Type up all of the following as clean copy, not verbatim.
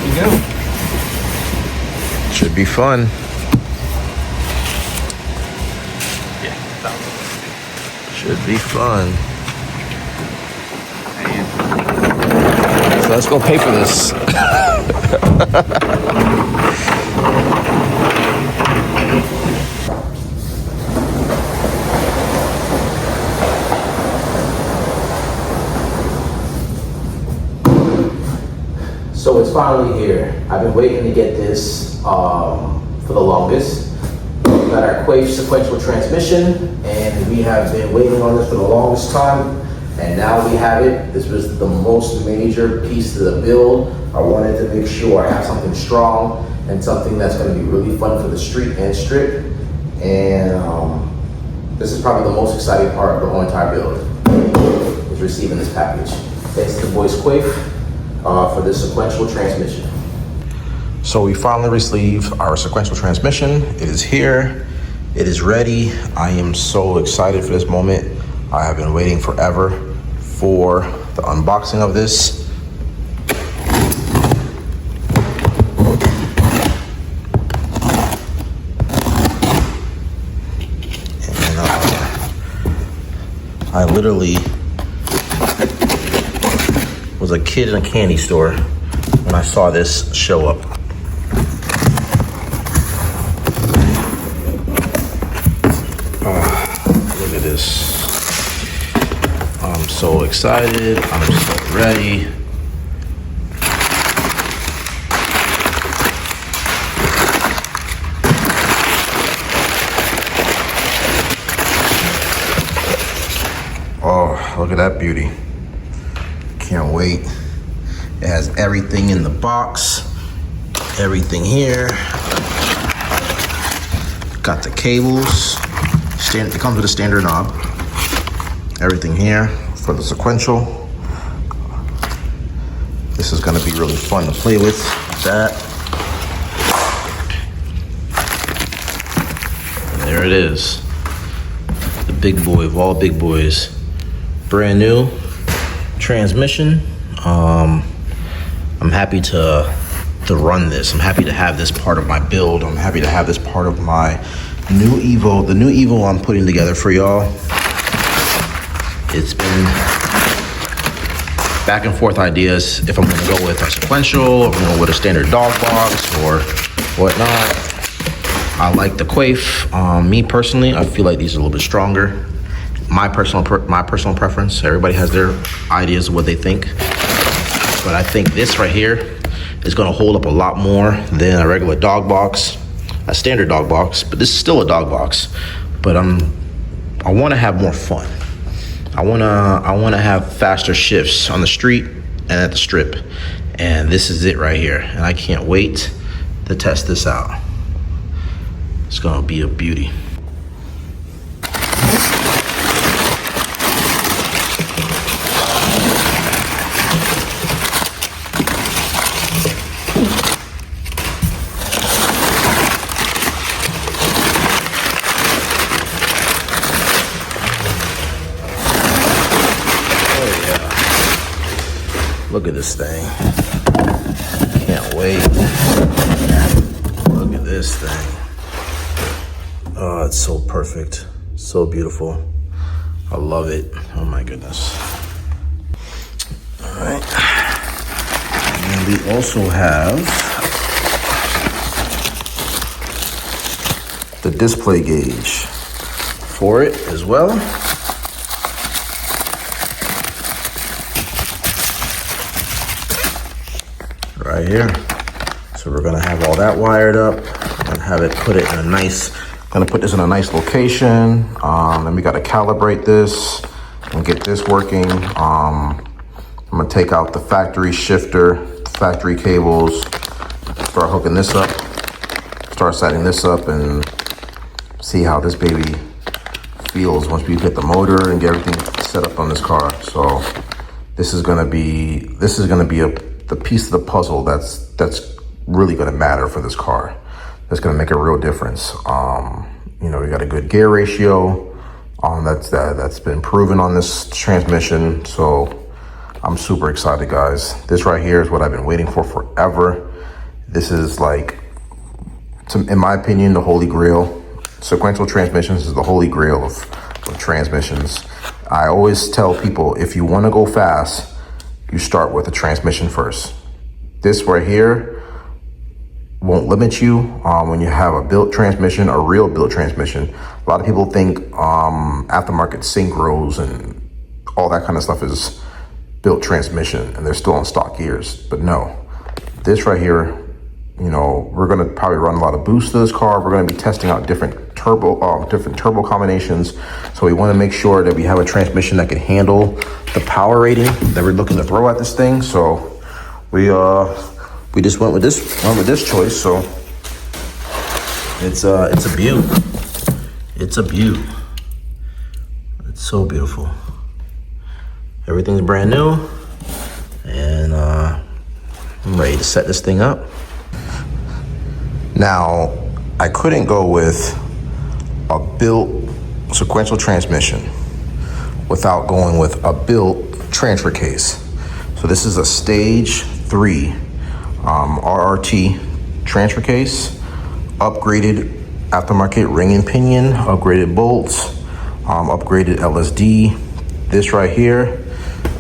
we go. Should be fun. Yeah, that Should be fun. was So let's go pay for this. So it's finally here. I've been waiting to get this for the longest. We got our Quave sequential transmission, and we have been waiting on this for the longest time, and now we have it. This was the most major piece of the build. I wanted to make sure I have something strong and something that's going to be really fun for the street and strip. And this is probably the most exciting part of the whole entire build, is receiving this package. Thanks to the boys Quave for this sequential transmission. So we finally received our sequential transmission. It is here. It is ready. I am so excited for this moment. I have been waiting forever for the unboxing of this. And I literally was a kid in a candy store when I saw this show up. Look at this. I'm so excited. I'm so ready. Oh, look at that beauty. Can't wait. It has everything in the box. Everything here. Got the cables. It comes with a standard knob. Everything here for the sequential. This is gonna be really fun to play with. That. And there it is. The big boy of all big boys. Brand new transmission. I'm happy to run this. I'm happy to have this part of my build. I'm happy to have this part of my new Evo. The new Evo I'm putting together for y'all. It's been back and forth ideas if I'm gonna go with a sequential, if I'm gonna go with a standard dog box or whatnot. I like the Quave. Me personally, I feel like these are a little bit stronger. My personal preference. Everybody has their ideas of what they think. But I think this right here is gonna hold up a lot more than a regular dog box, a standard dog box, but this is still a dog box. But I wanna have more fun. I wanna have faster shifts on the street and at the strip. And this is it right here. And I can't wait to test this out. It's gonna be a beauty. Look at this thing. Can't wait. Look at this thing. Oh, it's so perfect. So beautiful. I love it. Oh my goodness. All right. And we also have the display gauge for it as well. Right here. So we're gonna have all that wired up and have it put it in a nice, gonna put this in a nice location. And we gotta calibrate this and get this working. I'm gonna take out the factory shifter, the factory cables, start hooking this up, start setting this up and see how this baby feels once we get the motor and get everything set up on this car. So this is gonna be the piece of the puzzle that's really gonna matter for this car. That's gonna make a real difference. You know, we got a good gear ratio that's been proven on this transmission. So I'm super excited, guys. This right here is what I've been waiting for forever. This is like, in my opinion, the holy grail. Sequential transmissions is the holy grail of transmissions. I always tell people, if you want to go fast, you start with the transmission first. This right here won't limit you when you have a built transmission, a real built transmission. A lot of people think aftermarket synchros and all that kind of stuff is built transmission and they're still on stock gears. But no, this right here, you know, we're gonna probably run a lot of boost to this car. We're gonna be testing out different turbo combinations. So we wanna make sure that we have a transmission that can handle the power rating that we're looking to throw at this thing. So we just went with this choice. So it's a beaut. It's a beaut. It's so beautiful. Everything's brand new, and I'm ready to set this thing up. Now, I couldn't go with a built sequential transmission without going with a built transfer case. So this is a stage 3 RRT transfer case, upgraded aftermarket ring and pinion, upgraded bolts, upgraded LSD. This right here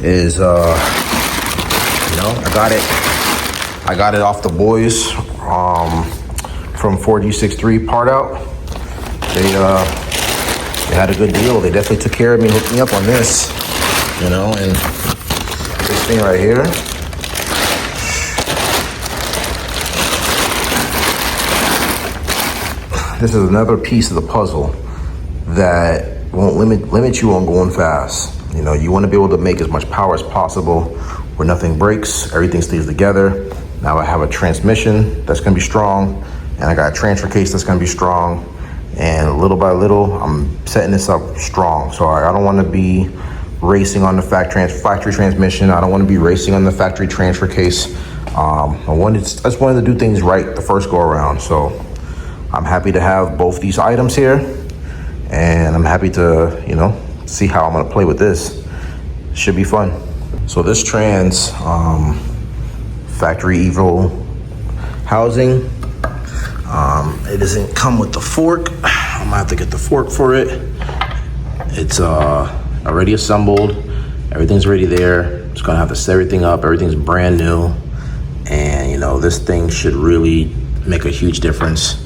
is, you know, I got it off the boys from 4G63 part out. They had a good deal. They definitely took care of me, hooked me up on this, you know, and this thing right here. This is another piece of the puzzle that won't limit you on going fast. You know, you want to be able to make as much power as possible where nothing breaks, everything stays together. Now I have a transmission that's going to be strong, and I got a transfer case that's going to be strong. And little by little, I'm setting this up strong. So I don't want to be racing on the factory transmission. I don't want to be racing on the factory transfer case. I just wanted to do things right the first go around. So I'm happy to have both these items here, and I'm happy to, you know, see how I'm gonna play with this. Should be fun. So this trans factory Evo housing, it doesn't come with the fork. I'm gonna have to get the fork for it. It's already assembled. Everything's already there. Just gonna have to set everything up. Everything's brand new, and you know, this thing should really make a huge difference.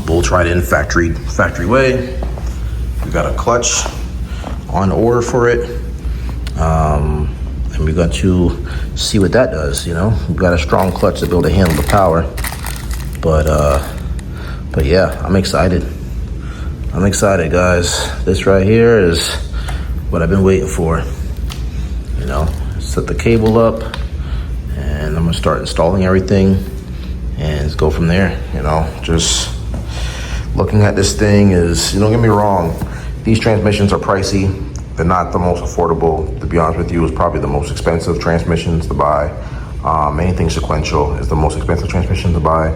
Bolts right in factory way. We got a clutch on order for it, and we're going to see what that does. You know, we've got a strong clutch to be able to handle the power, but yeah, I'm excited, guys. This right here is what I've been waiting for. You know, set the cable up, and I'm gonna start installing everything and go from there. You know, just looking at this thing is, you don't get me wrong, these transmissions are pricey. They're not the most affordable. To be honest with you, it's probably the most expensive transmissions to buy. Anything sequential is the most expensive transmission to buy.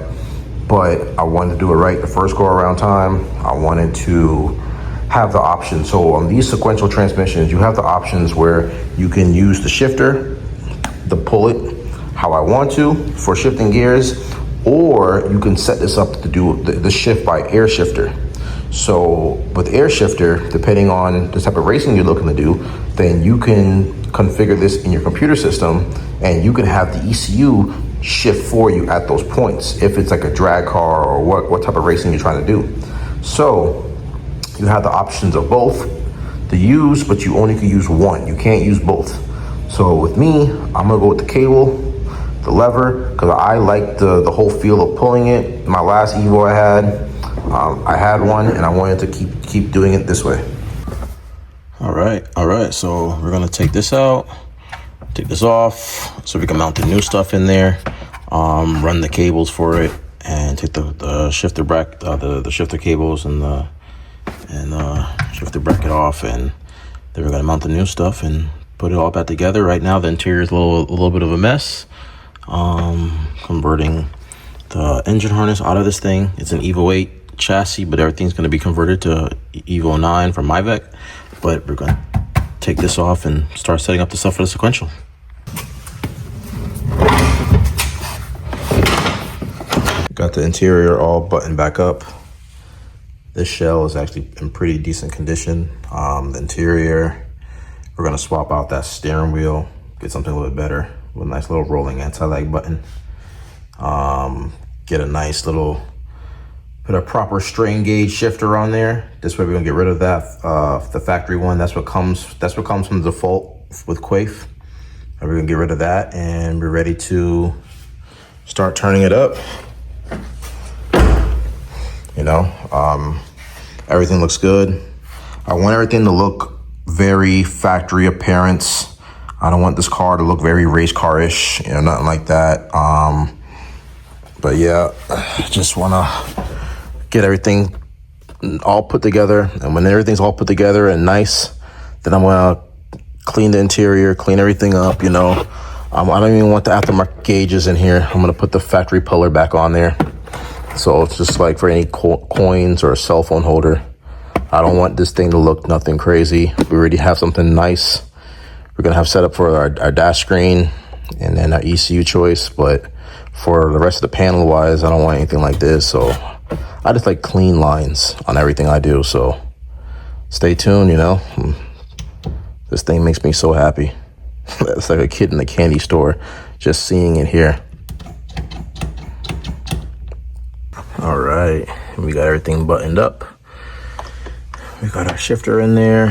But I wanted to do it right the first go around time. I wanted to have the option. So on these sequential transmissions, you have the options where you can use the shifter to pull it how I want to for shifting gears, or you can set this up to do the shift by air shifter. So with air shifter, depending on the type of racing you're looking to do, then you can configure this in your computer system, and you can have the ECU shift for you at those points if it's like a drag car or what type of racing you're trying to do. So you have the options of both to use, but you only can use one. You can't use both. So with me, I'm gonna go with the cable, the lever, because I like the whole feel of pulling it. My last Evo I had one, and I wanted to keep doing it this way. All right, so we're gonna take this out, take this off, so we can mount the new stuff in there, run the cables for it, and take the shifter bracket, the shifter cables and shifter bracket off, and then we're gonna mount the new stuff and put it all back together. Right now, the interior is a little bit of a mess. Converting the engine harness out of this thing. It's an Evo 8 chassis, but everything's going to be converted to Evo 9 from Myvec. But we're going to take this off and start setting up the stuff for the sequential. Got the interior all buttoned back up. This shell is actually in pretty decent condition. The interior, we're gonna swap out that steering wheel, get something a little bit better with a nice little rolling anti-lag button. Get a nice little, put a proper strain gauge shifter on there. This way we're gonna get rid of that, the factory one. That's what comes from the default with Quaife. And we're gonna get rid of that, and we're ready to start turning it up. You know, everything looks good. I want everything to look very factory appearance. I don't want this car to look very race car-ish, you know, nothing like that. But yeah, I just wanna get everything all put together. And when everything's all put together and nice, then I'm gonna clean the interior, clean everything up, you know. I don't even want the aftermarket gauges in here. I'm gonna put the factory puller back on there. So it's just like for any coins or a cell phone holder. I don't want this thing to look nothing crazy. We already have something nice. We're gonna have set up for our dash screen and then our ECU choice, but for the rest of the panel wise, I don't want anything like this. So I just like clean lines on everything I do. So stay tuned, you know. This thing makes me so happy. It's like a kid in the candy store just seeing it here. All right, we got everything buttoned up. We got our shifter in there.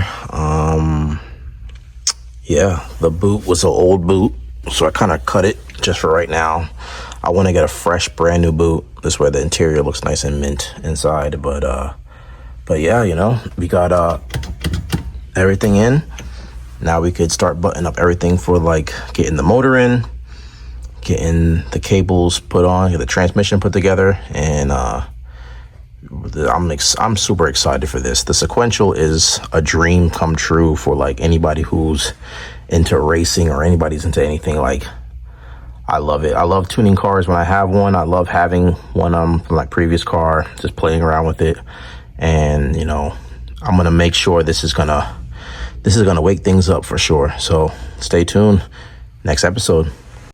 Yeah, the boot was an old boot, so I kind of cut it just for right now. I want to get a fresh, brand new boot. This way the interior looks nice and mint inside. But yeah, you know, we got everything in. Now we could start buttoning up everything for like getting the motor in, getting the cables put on, get the transmission put together, and I'm super excited for this. The Sequential is a dream come true for like anybody who's into racing or anybody's into anything. Like, I love it. I love tuning cars when I have one. I love having one from like previous car, just playing around with it. And you know, I'm gonna make sure this is gonna wake things up for sure. So stay tuned. Next episode.